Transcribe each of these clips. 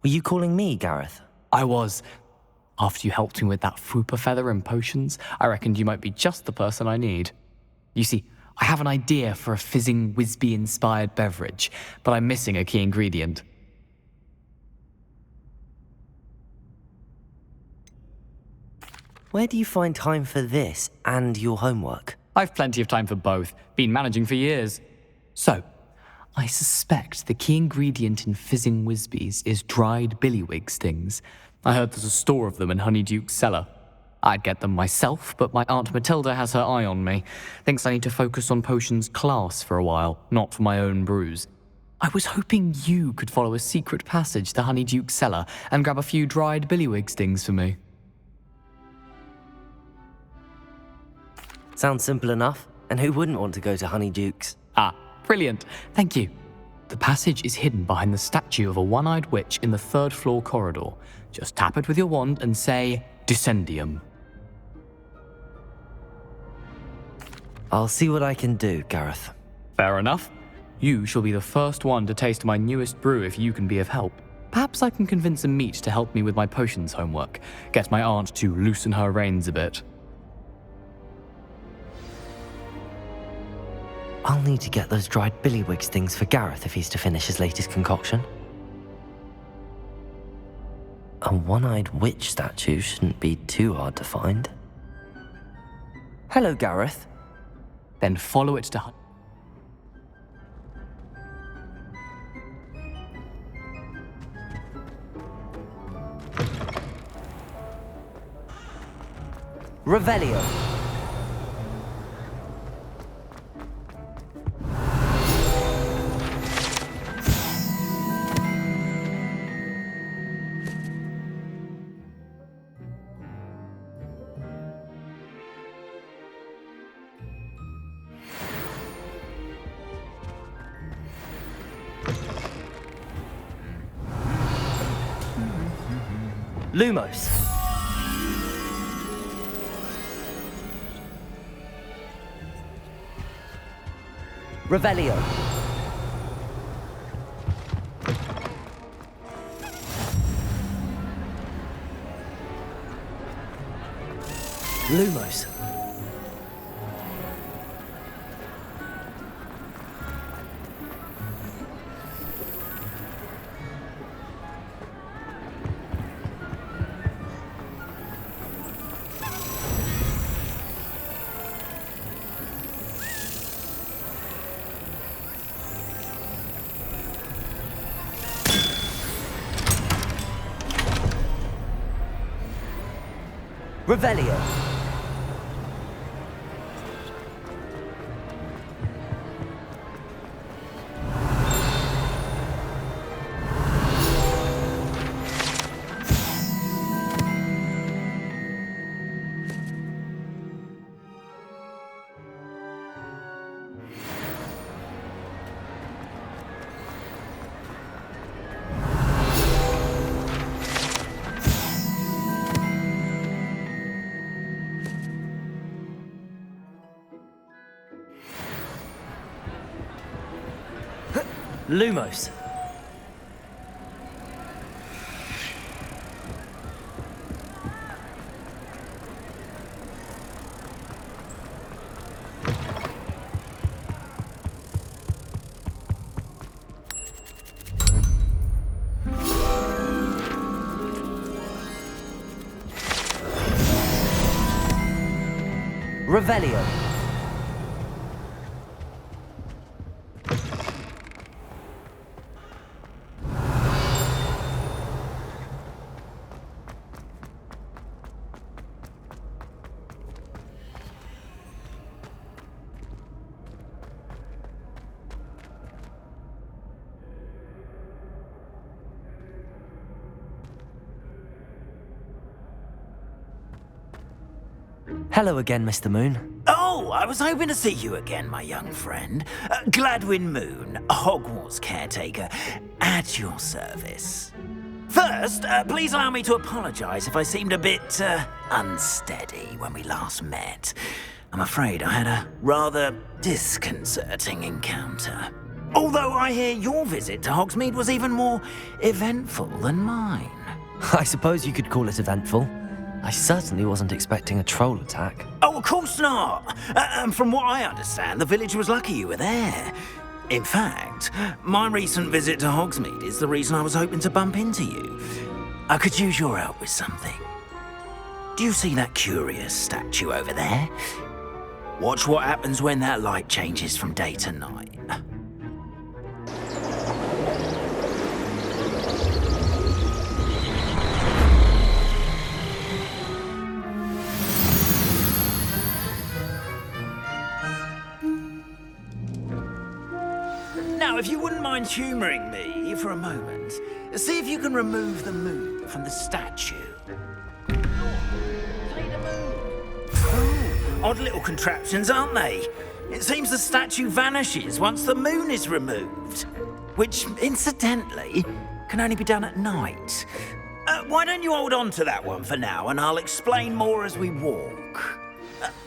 Were you calling me, Gareth? I was. After you helped me with that Fupa feather and potions, I reckoned you might be just the person I need. You see, I have an idea for a fizzing Whizbee-inspired beverage, but I'm missing a key ingredient. Where do you find time for this and your homework? I've plenty of time for both. Been managing for years. So, I suspect the key ingredient in fizzing Whizbees is dried billywig stings. I heard there's a store of them in Honeyduke's cellar. I'd get them myself, but my Aunt Matilda has her eye on me. Thinks I need to focus on potions class for a while, not for my own brews. I was hoping you could follow a secret passage to Honeyduke's cellar and grab a few dried billywig stings for me. Sounds simple enough, and who wouldn't want to go to Honeyduke's? Ah, brilliant. Thank you. The passage is hidden behind the statue of a one-eyed witch in the third-floor corridor. Just tap it with your wand and say, Descendium. I'll see what I can do, Gareth. Fair enough. You shall be the first one to taste my newest brew if you can be of help. Perhaps I can convince a meat to help me with my potions homework. Get my aunt to loosen her reins a bit. I'll need to get those dried billywig stings for Gareth if he's to finish his latest concoction. A one-eyed witch statue shouldn't be too hard to find. Hello, Gareth. Then follow it to Revelio. Lumos. Revelio. Lumos. Revelio. Lumos. Revelio. Hello again, Mr. Moon. Oh, I was hoping to see you again, my young friend. Gladwin Moon, Hogwarts caretaker, at your service. First, please allow me to apologize if I seemed a bit unsteady when we last met. I'm afraid I had a rather disconcerting encounter. Although I hear your visit to Hogsmeade was even more eventful than mine. I suppose you could call it eventful. I certainly wasn't expecting a troll attack. Oh, of course not. And from what I understand, the village was lucky you were there. In fact, my recent visit to Hogsmeade is the reason I was hoping to bump into you. I could use your help with something. Do you see that curious statue over there? Watch what happens when that light changes from day to night. Now, if you wouldn't mind humouring me for a moment, see if you can remove the moon from the statue. Oh, odd little contraptions, aren't they? It seems the statue vanishes once the moon is removed, which, incidentally, can only be done at night. Why don't you hold on to that one for now, and I'll explain more as we walk.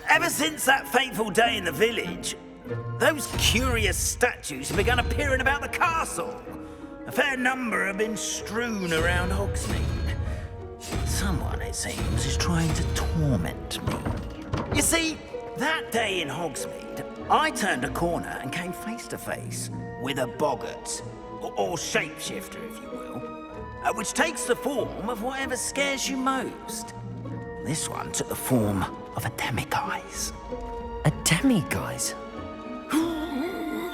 Ever since that fateful day in the village, those curious statues have begun appearing about the castle. A fair number have been strewn around Hogsmeade. Someone, it seems, is trying to torment me. You see, that day in Hogsmeade, I turned a corner and came face to face with a boggart, or shapeshifter, if you will, which takes the form of whatever scares you most. This one took the form of a demiguise. A demiguise?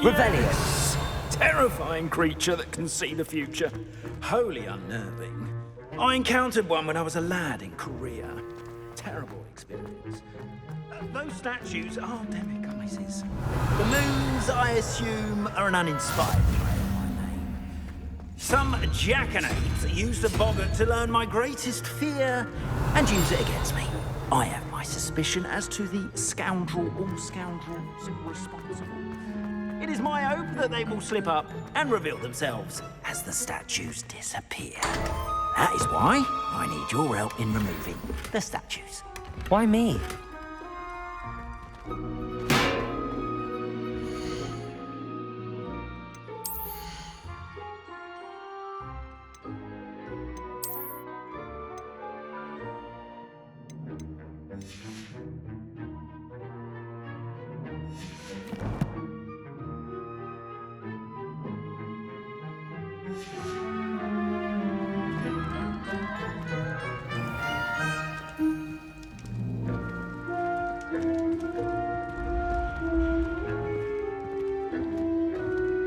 Revelio. Terrifying creature that can see the future. Wholly unnerving. I encountered one when I was a lad in Korea. Terrible experience. Those statues are demiguises. The moons, I assume, are an uninspired play of my name. Some jackanapes used a boggart to learn my greatest fear and use it against me. I have my suspicion as to the scoundrel or scoundrels responsible. It is my hope that they will slip up and reveal themselves as the statues disappear. That is why I need your help in removing the statues. Why me?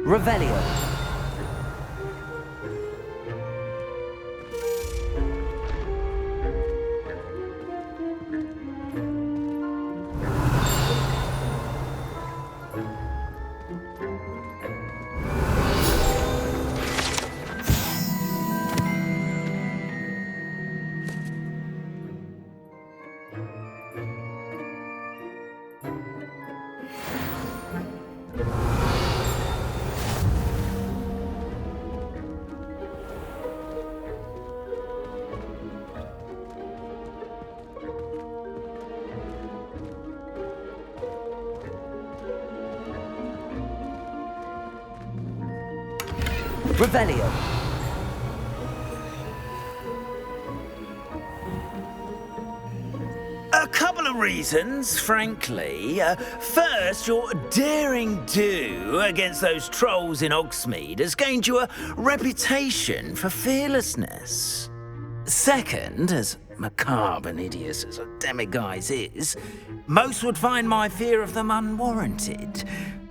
Revelio. Revelio. A couple of reasons, frankly. First, your daring do against those trolls in Hogsmeade has gained you a reputation for fearlessness. Second, as macabre and hideous as a demiguise is, most would find my fear of them unwarranted.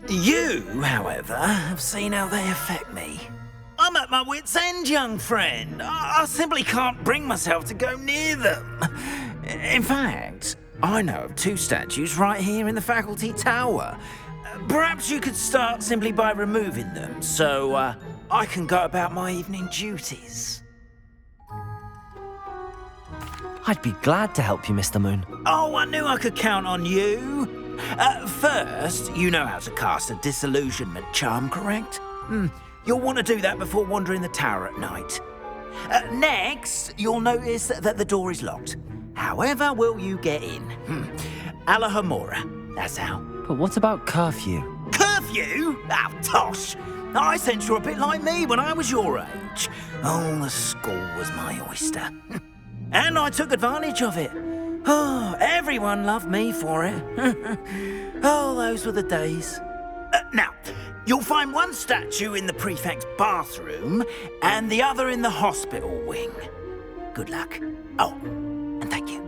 You, however, have seen how they affect me. I'm at my wit's end, young friend. I simply can't bring myself to go near them. In fact, I know of two statues right here in the faculty tower. Perhaps you could start simply by removing them, so I can go about my evening duties. I'd be glad to help you, Mr. Moon. Oh, I knew I could count on you. First, you know how to cast a disillusionment charm, correct? You'll want to do that before wandering the tower at night. Next, you'll notice that the door is locked. However will you get in? Alahomora, that's how. But what about curfew? Curfew? Oh, tosh. I sense you're a bit like me when I was your age. Oh, the school was my oyster. And I took advantage of it. Oh, everyone loved me for it. Oh, those were the days. Now, you'll find one statue in the prefect's bathroom and the other in the hospital wing. Good luck. Oh, and thank you.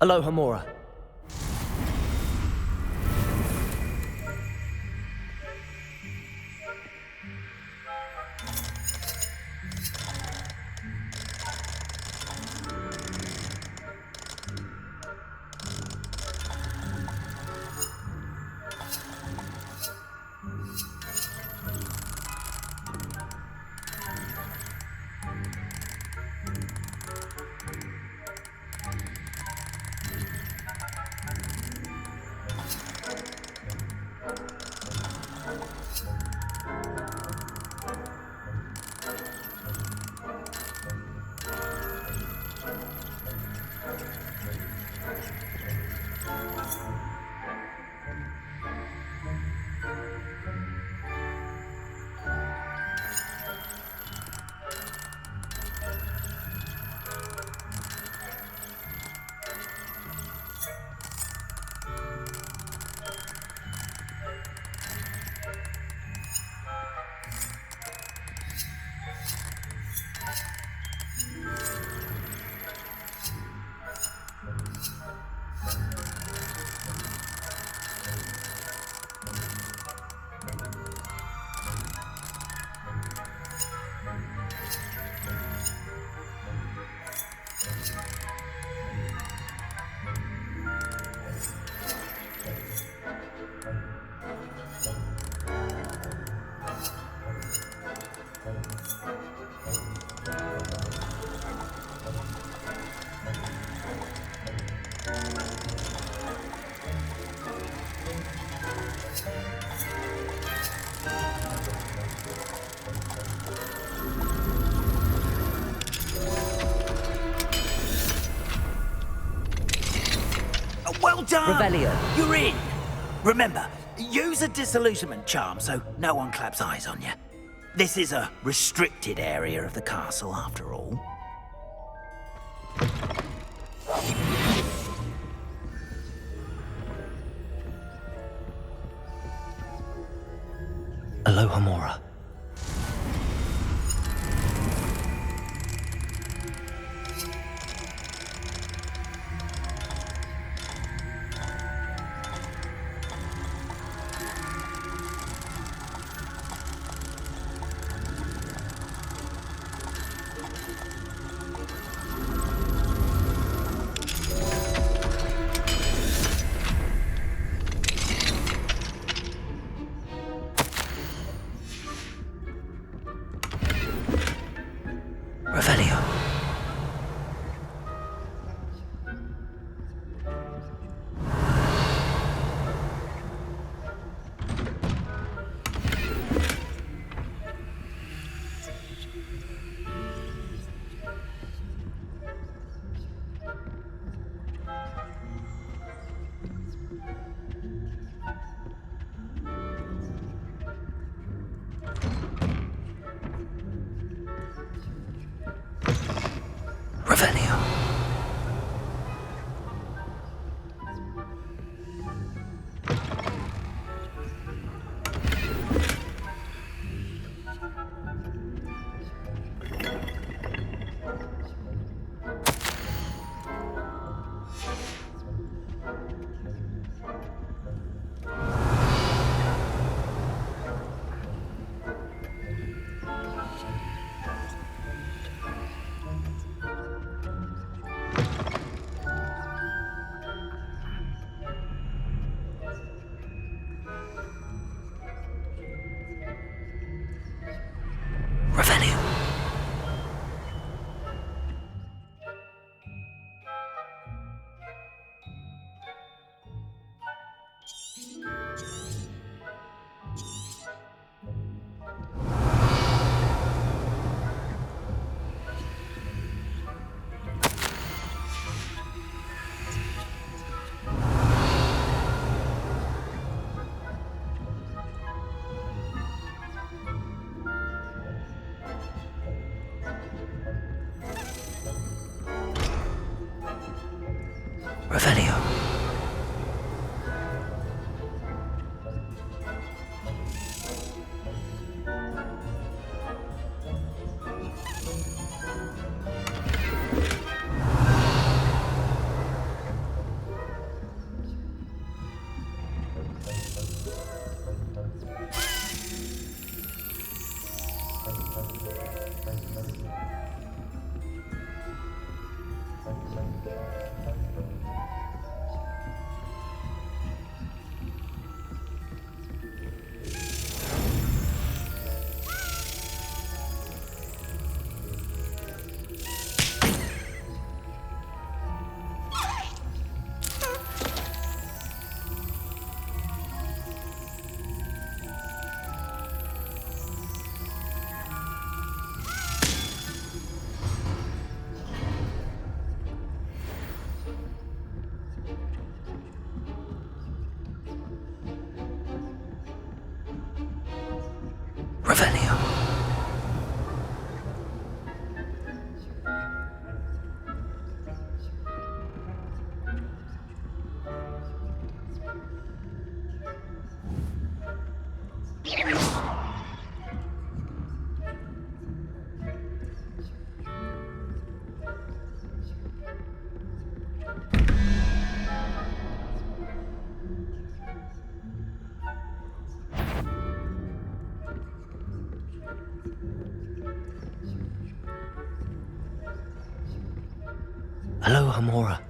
Aloha Mora. Well done! Revelio. You're in! Remember, use a disillusionment charm so no one claps eyes on you. This is a restricted area of the castle, after all. Aloha Mora. Revelio. Hello, Hamora.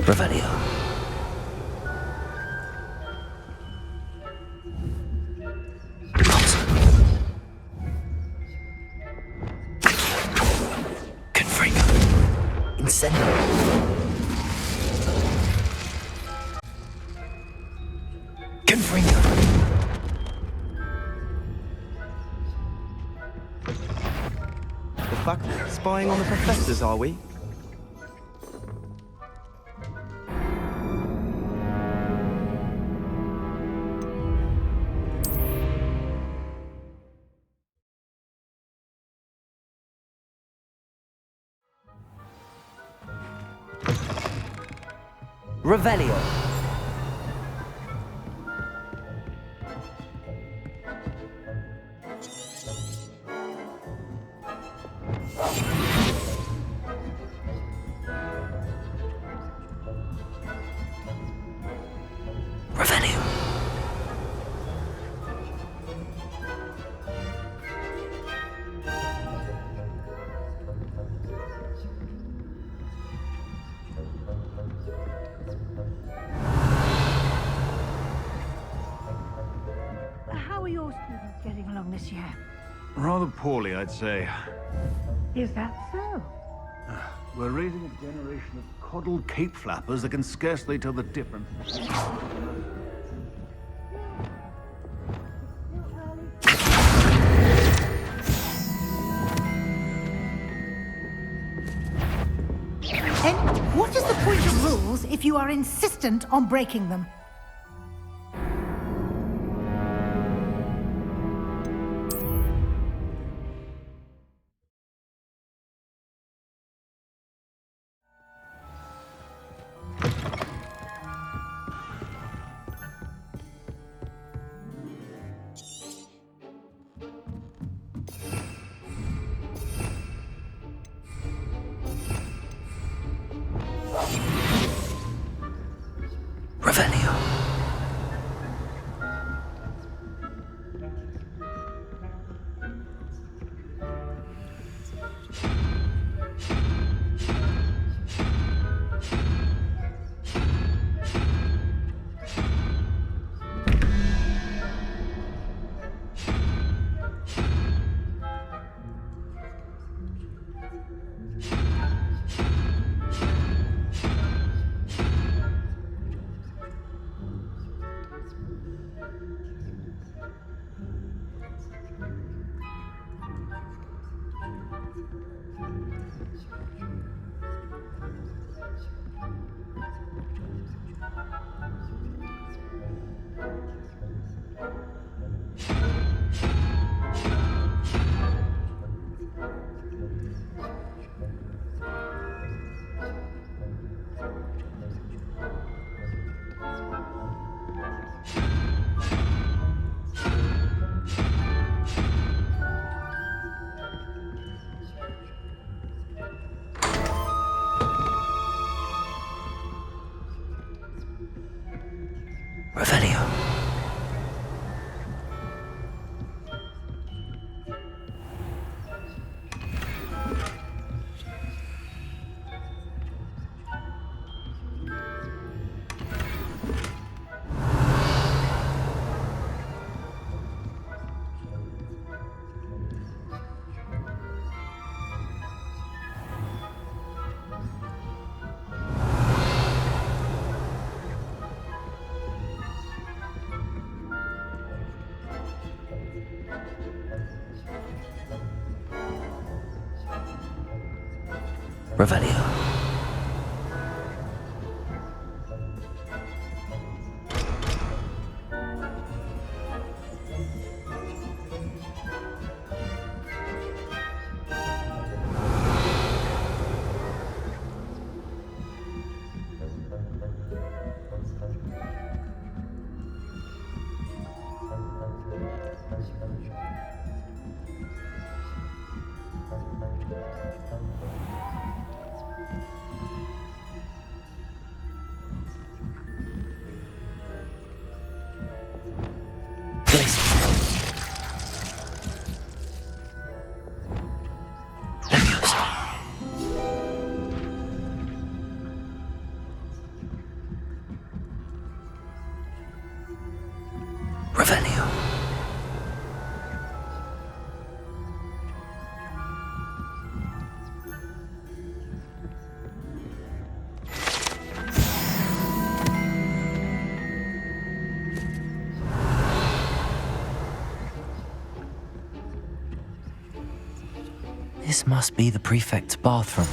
Revelio. Confringo. Incendio. Confringo. The fuck? Spying on the professors, are we? Revelio. Revelio. How are your students getting along this year? Rather poorly, I'd say. Is that so? We're raising a generation of coddled cape flappers that can scarcely tell the difference. Then what is the point of rules if you are insistent on breaking them? Revelio. Revelio. Revelio. Revelio. This must be the prefect's bathroom.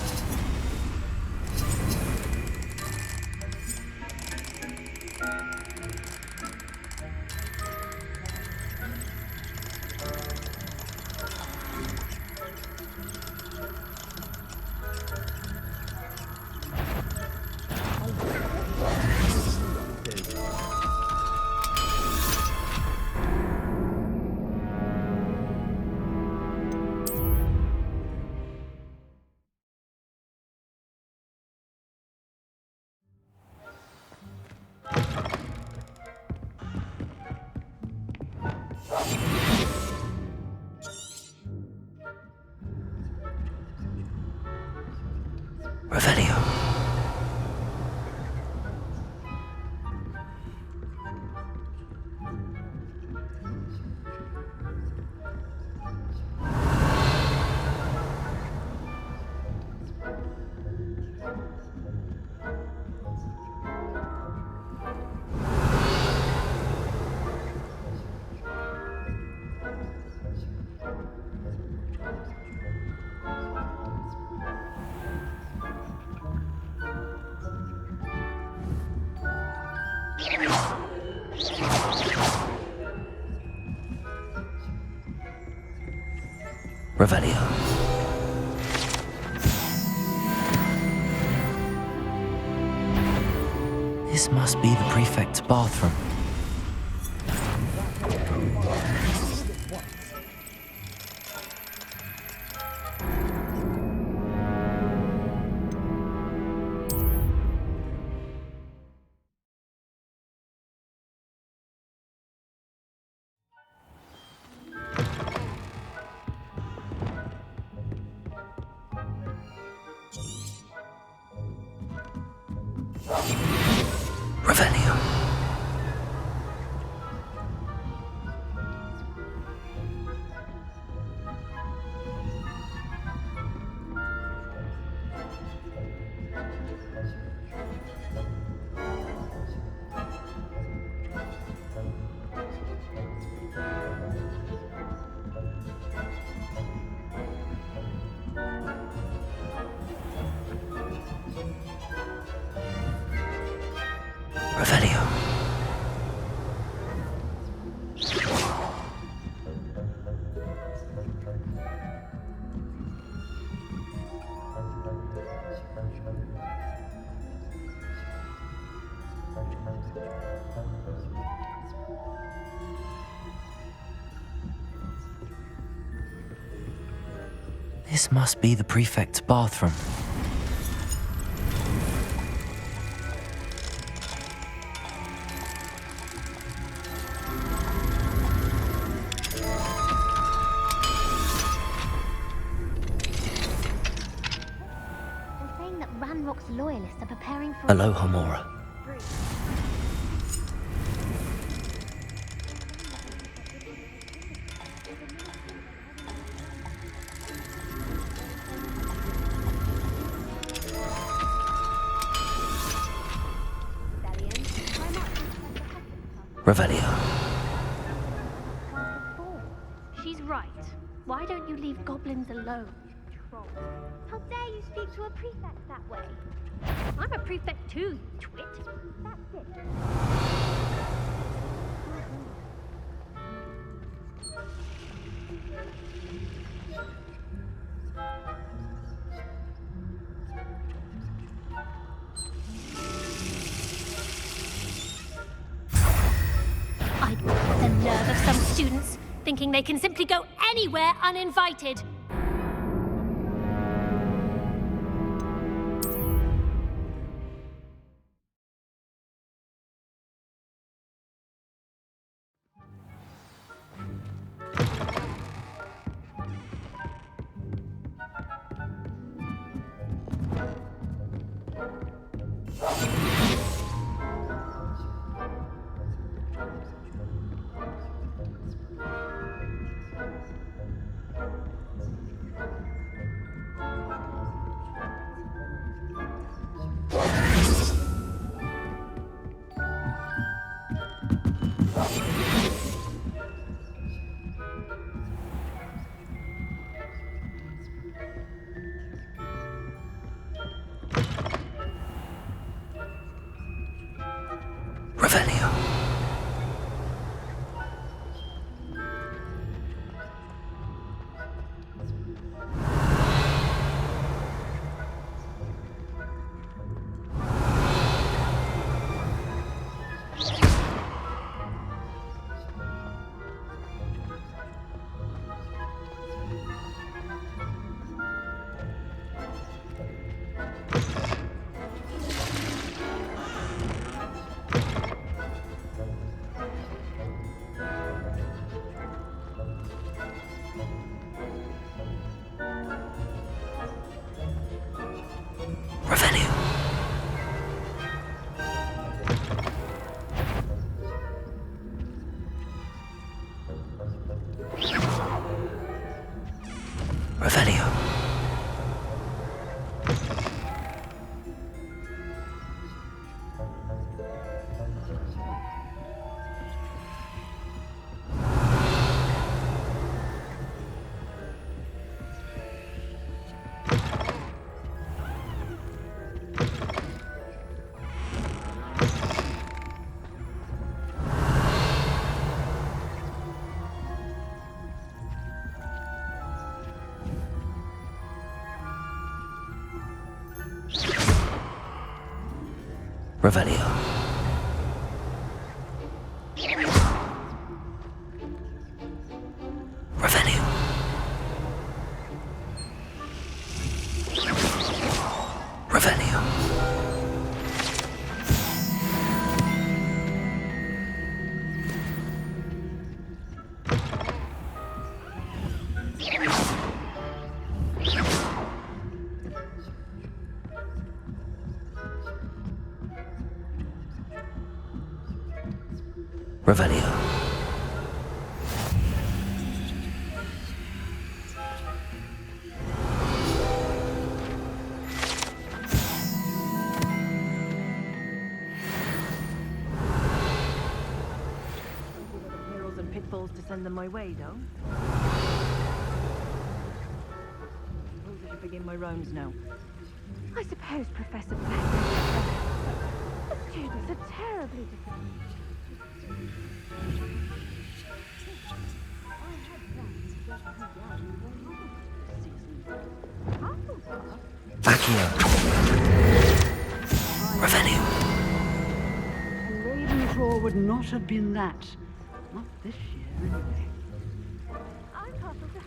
Revelio. Revelio. This must be the prefect's bathroom. Revelio. Revelio. This must be the prefect's bathroom. Aloha, Mora. Revelio. She's right. Why don't you leave goblins alone, you troll? How dare you speak to a prefect that way? I'm a prefect too, you twit. That's it. The nerve of some students, thinking they can simply go anywhere uninvited. Revelio. Revelio. Revelio. Revelio. Revelio. Revelio. Revelio. Perils and pitfalls to send them my way, though. Suppose I should begin my rounds now. I suppose Professor Black. The students are terribly difficult. Accio. Revelio. And Ravenclaw would not have been that. Not this year, anyway. I'm Castle to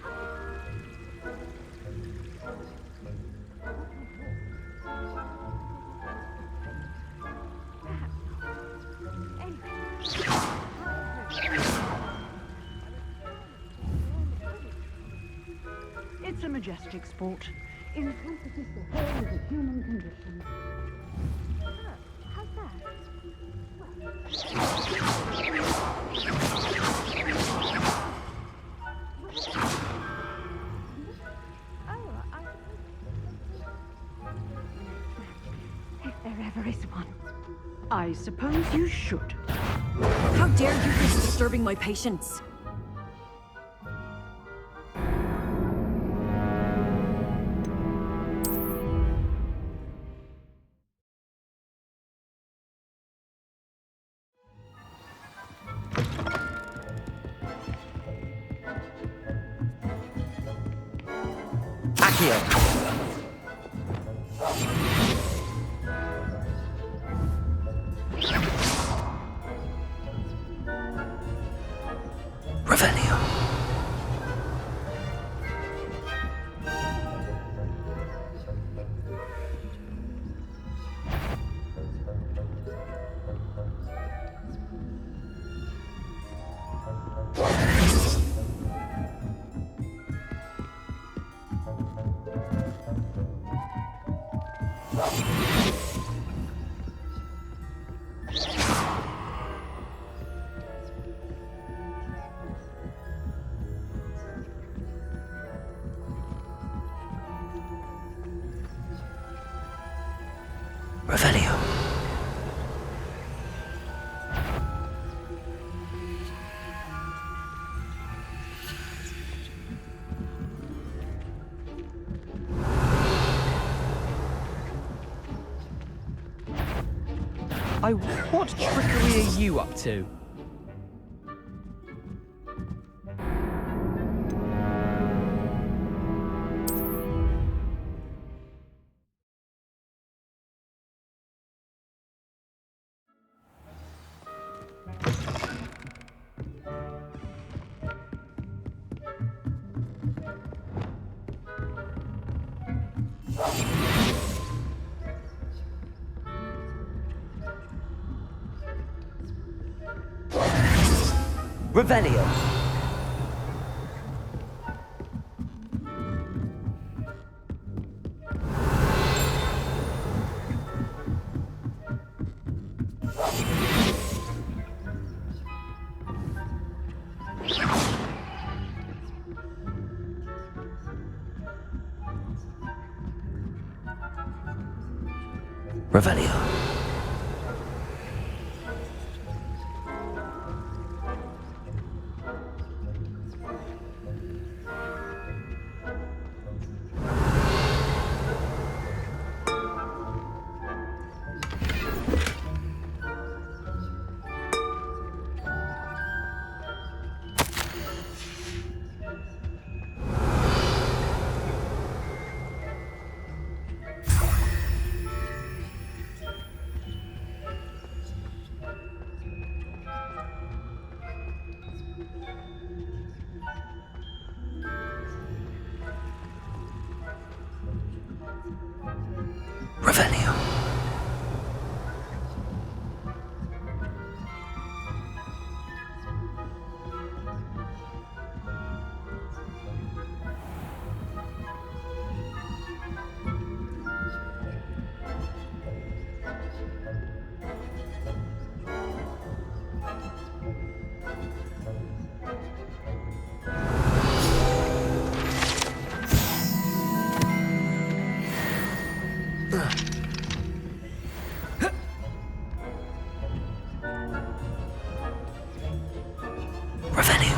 It's a majestic sport. Encompasses the whole of the human condition. If there ever is one. I suppose you should. How dare you risk disturbing my patients? Accio! Revelio! Revelio. What trickery are you up to? Revelio. Revelio. Revelio. Revelio.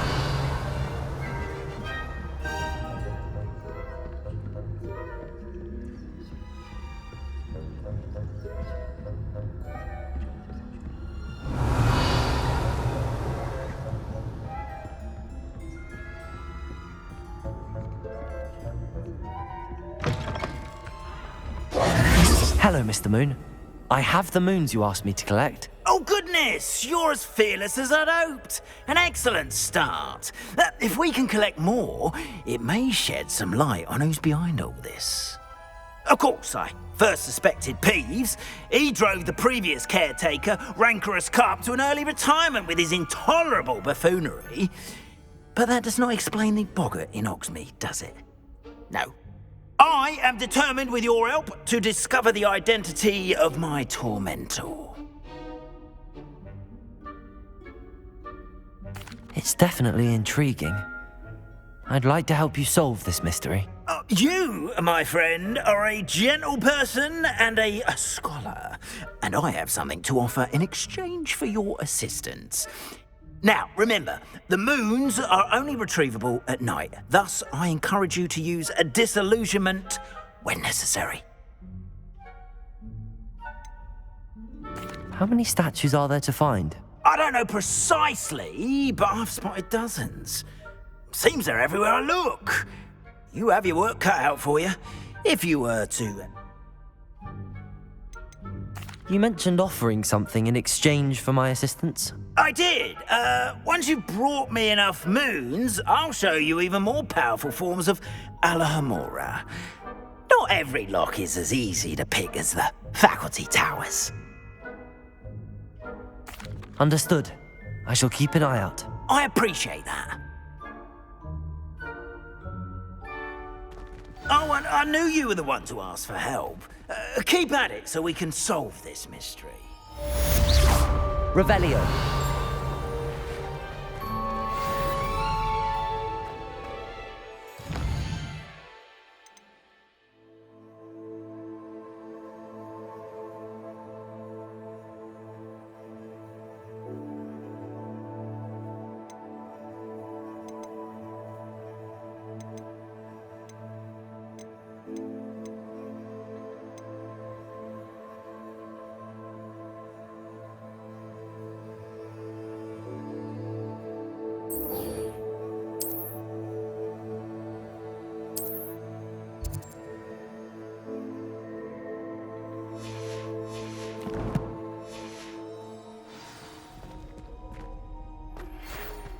Hello, Mr. Moon. I have the moons you asked me to collect. Oh, goodness! You're as fearless as I'd hoped. An excellent start. If we can collect more, it may shed some light on who's behind all this. Of course, I first suspected Peeves. He drove the previous caretaker, Rancorous Carp, to an early retirement with his intolerable buffoonery. But that does not explain the boggart in Oxmead, does it? No. I am determined, with your help, to discover the identity of my tormentor. It's definitely intriguing. I'd like to help you solve this mystery. You, my friend, are a gentle person and a scholar, and I have something to offer in exchange for your assistance. Now, remember, the moons are only retrievable at night. Thus, I encourage you to use a disillusionment when necessary. How many statues are there to find? I don't know precisely, but I've spotted dozens. Seems they're everywhere I look. You have your work cut out for you, if you were to... You mentioned offering something in exchange for my assistance. I did. Once you've brought me enough moons, I'll show you even more powerful forms of Alohomora. Not every lock is as easy to pick as the faculty towers. Understood. I shall keep an eye out. I appreciate that. Oh, and I knew you were the one to ask for help. Keep at it so we can solve this mystery. Revelio.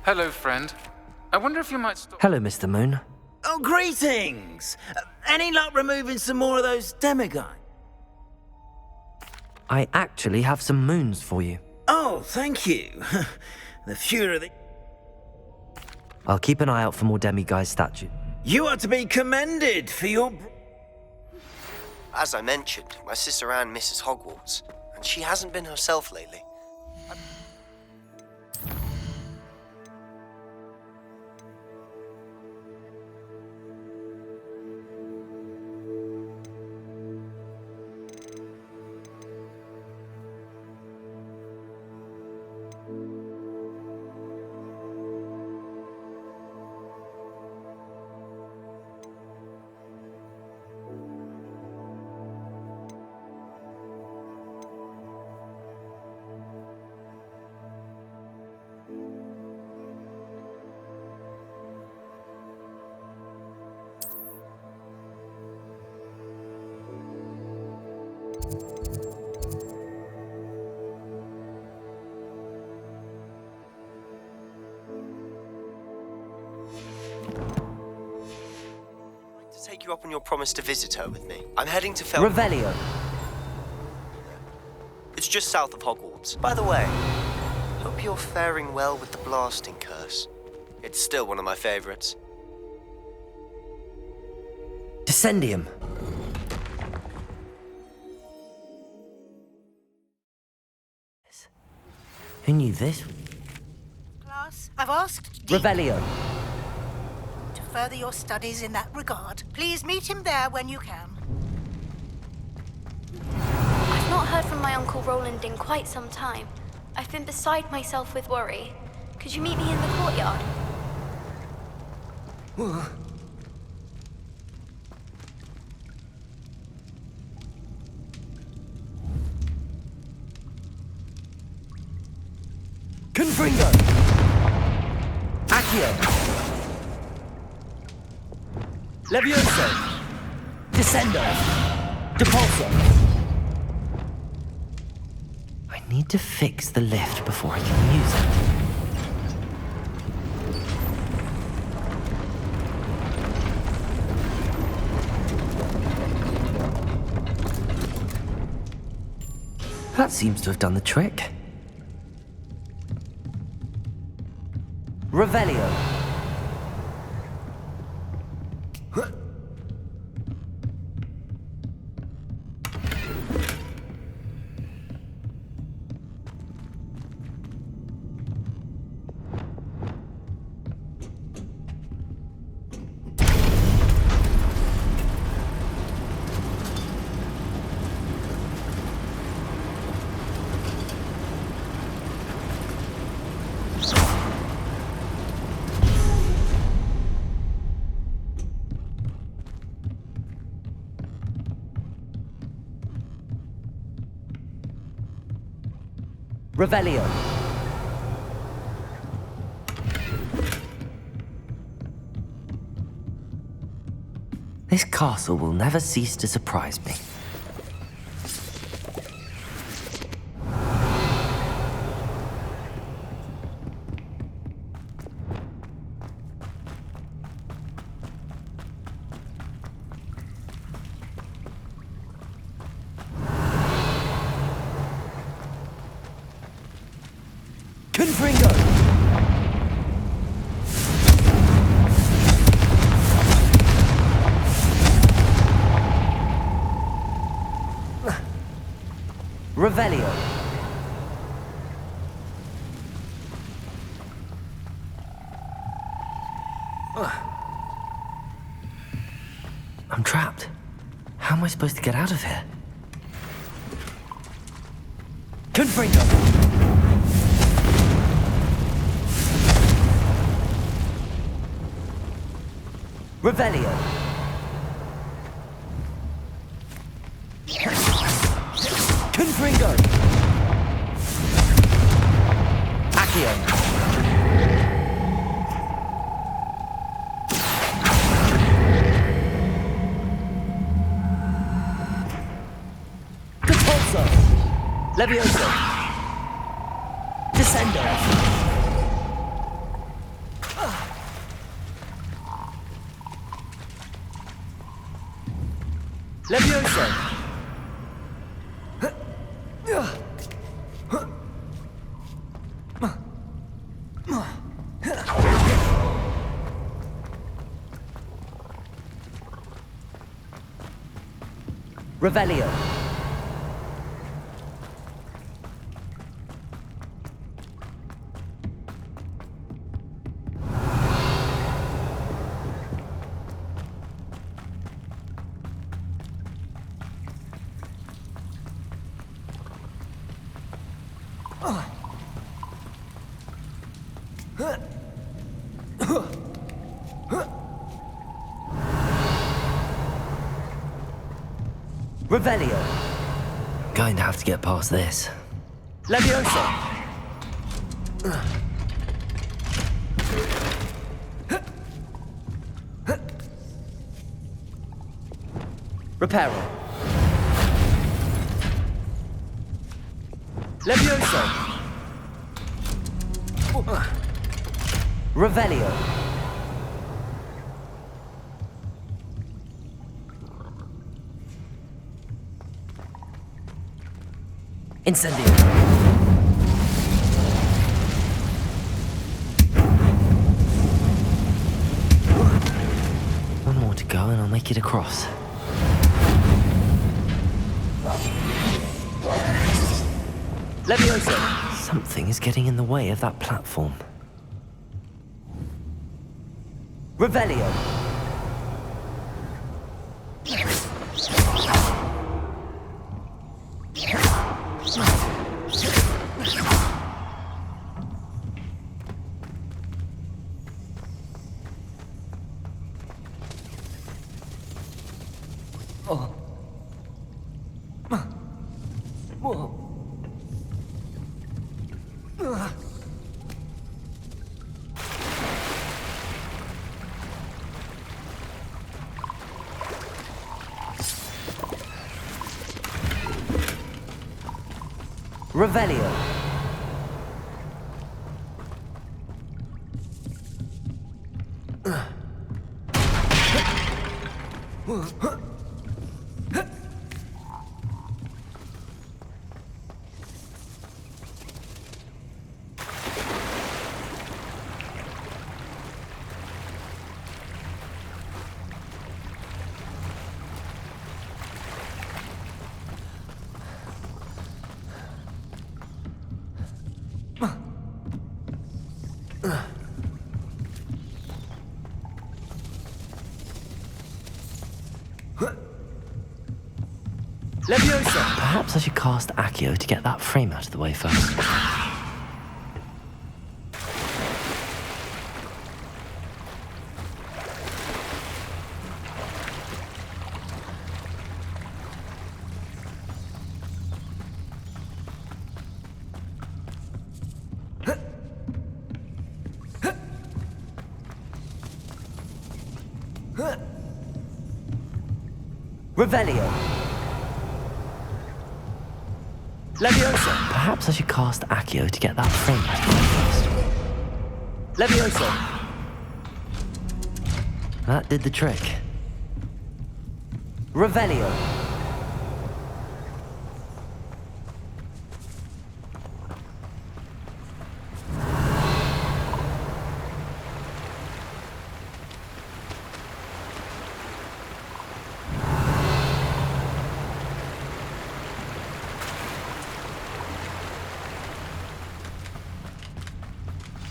Hello, friend. I wonder if you might stop... Hello, Mr. Moon. Oh, greetings! Any luck removing some more of those demigods? I actually have some moons for you. Oh, thank you. The fewer the... I'll keep an eye out for more demiguise statues. You are to be commended for your... As I mentioned, my sister Anne misses Hogwarts, and she hasn't been herself lately. Take you up on your promise to visit her with me. I'm heading to Revelio. It's just south of Hogwarts. By the way, hope you're faring well with the blasting curse. It's still one of my favorites. Descendium. Who knew this? Class, I've asked Revelio. to further your studies in that regard. Please meet him there when you can. I've not heard from my Uncle Roland in quite some time. I've been beside myself with worry. Could you meet me in the courtyard? Confringo! Accio! Levioso! Descendo! Depulso! I need to fix the lift before I can use it. That seems to have done the trick. Revelio. Revelio. This castle will never cease to surprise me. Revelio. I'm trapped. How am I supposed to get out of here? Confringo. Revelio. Confringo. Accio. Capulso. Levioso. Descendo. Levioso. Revelio. Revelio. Going to have to get past this. Levioso. Reparo. Levioso. Revelio. Incendio. One more to go and I'll make it across. Levioso. Something is getting in the way of that platform. Revelio. Revelio. Leviosa! Perhaps I should cast Accio to get that frame out of the way first. Revelio. Leviosa. Perhaps I should cast Accio to get that frame back first. Leviosa. That did the trick. Revelio.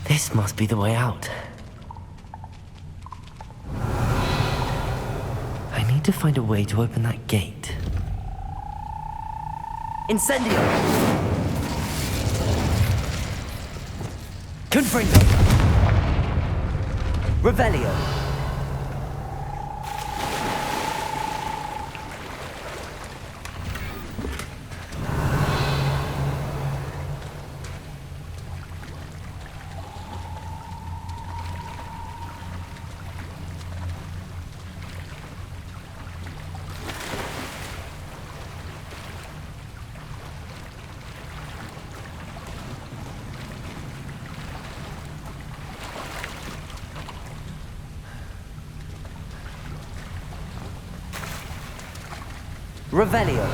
This must be the way out. I need to find a way to open that gate. Incendio. Confringo. Revelio. Revelio.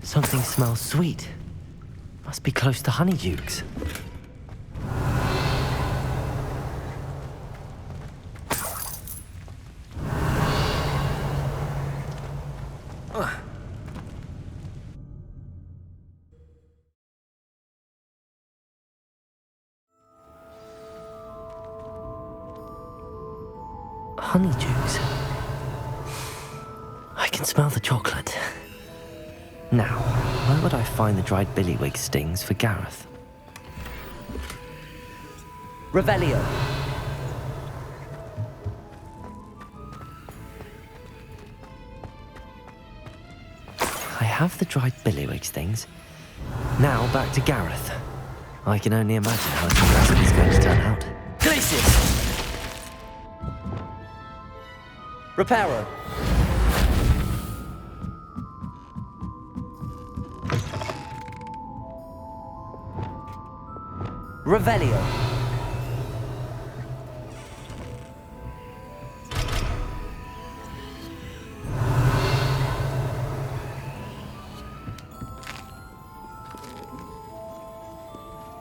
Something smells sweet. Must be close to Honeydukes. Honeydukes. I can smell the chocolate. Now, where would I find the dried billywig stings for Gareth? Revelio. I have the dried billywig stings. Now back to Gareth. I can only imagine how his recipe is going to turn out. Glacius. Reparo. Revelio.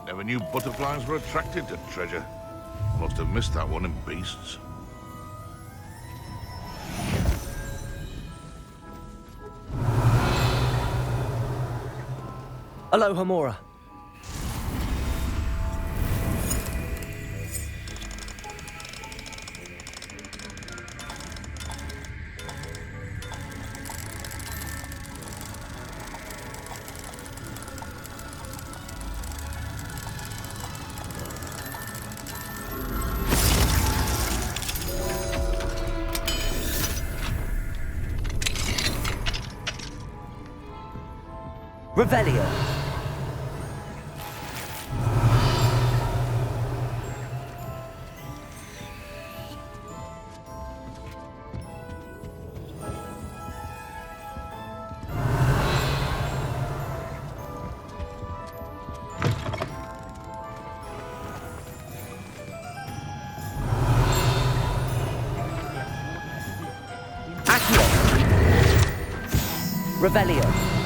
Never knew butterflies were attracted to treasure. Must have missed that one in Beasts. Aloha Mora. Revelio. Accio. Revelio.